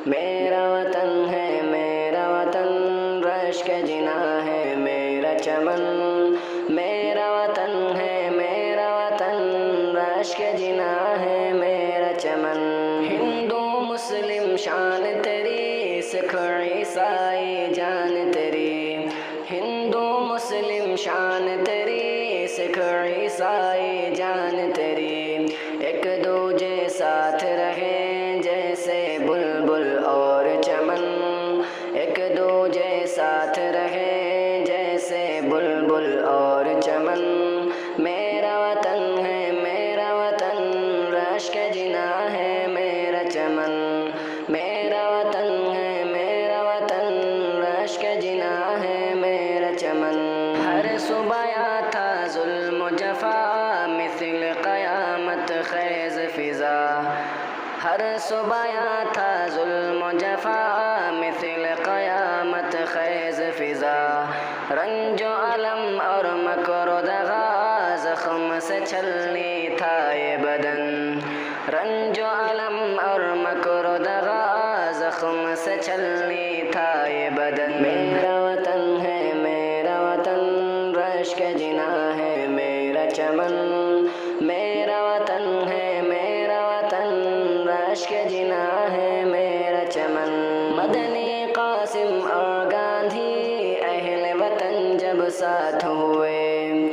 میرا وطن ہے میرا وطن، رشک جنا ہے میرا چمن، میرا وطن ہے میرا وطن، رشک جنا ہے میرا چمن۔ ہندو مسلم شان تیری، سکھ عیسائی جان تیری، ہندو مسلم شان تیری، سکھ عیسائی جان تیری، ایک دوجے ساتھ رہیں جیسے بلبل اور چمن، ایک دوجے ساتھ رہیں جیسے بلبل اور چمن۔ میرا وطن ہے میرا وطن، رشک جنا ہے میرا چمن، میرا وطن ہے میرا وطن، رشک جنا ہے میرا چمن۔ ہر صبح تھا ظلم و جفا، مثل قیامت خیز فضا، ہر صبح تھا ظلم و جفا، مثل قیامت خیز فضا، رنج و علم اور مکر و دغا، زخم سے چھلنی تھا یہ بدن، رنج و علم اور مکر و دغا، زخم سے چھلنی تھا یہ بدن۔ میرا وطن ہے میرا وطن، رشک جنا ہے میرا چمن، میرا وطن ہے میرا وطن، رشک جنا ہے میرا چمن۔ مدنی قاسم اور گاندھی اہل وطن جب ساتھ ہوئے،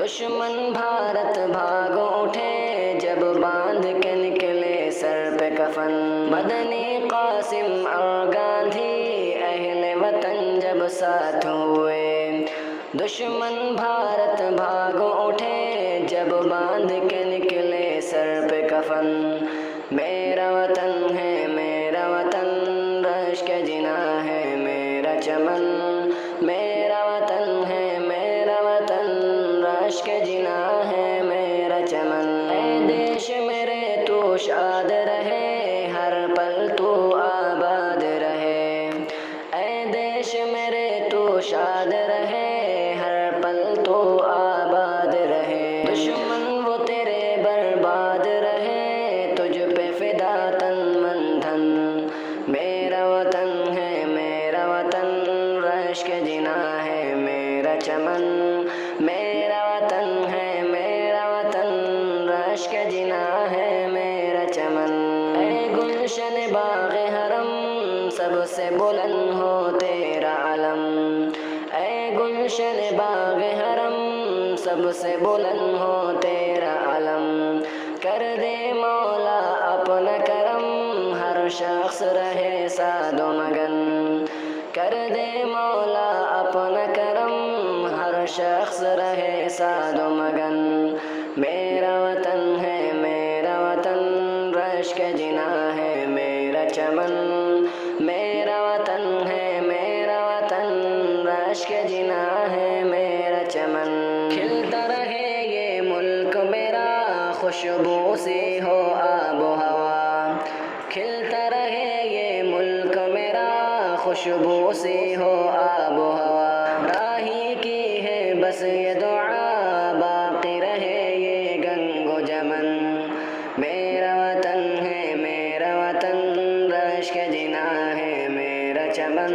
دشمن بھارت بھاگ اٹھے جب باندھ کے نکلے سر پہ کفن۔ مدنی قاسم اور گاندھی اہل وطن جب ساتھ ہوئے، دشمن بھارت بھاگ اٹھے جب باندھ کے نکلے سر پہ کفن۔ میرا وطن ہے میرا وطن، رشک جنا ہے میرا چمن، میرا وطن ہے میرا وطن، رشک جنا ہے میرا چمن۔ اے دیش میرے تو شاد رہے، ہر پل تو آباد رہے، اے دیش میرے تو شاد رہے، ہر پل تو آباد رہے، دشمن وہ تیرے برباد رہے، تجھ پہ فدا تن من دھن۔ میرا وطن ہے میرا وطن، رشک جنا ہے میرا چمن، میرا وطن ہے میرا وطن، رشک جنا ہے میرا چمن۔ اے گلشن باغ حرم، سب سے بلند ہو تیرا علم، اے گلشن باغ حرم، سب سے بلند ہو تیرا علم، کر دے مولا اپنا کرم، ہر شخص رہے ساد و مگن، کر دے مولا اپنا کرم، ہر شخص رہے ساد و مگن۔ میرا وطن ہے میرا وطن، رشک جنا ہے میرا چمن، میرا وطن ہے میرا وطن، رشک جنا ہے میرا چمن۔ کھلتا رہے یہ ملک میرا، خوشبو سی ہو آب و ہوا، کھلتا رہے یہ ملک میرا، خوشبو سی ہو آب و ہوا، راہی کی ہے بس یہ دعا، باقی رہے یہ گنگ و جمن۔ میرا وطن ہے میرا وطن، رشک جنا ہے میرا چمن،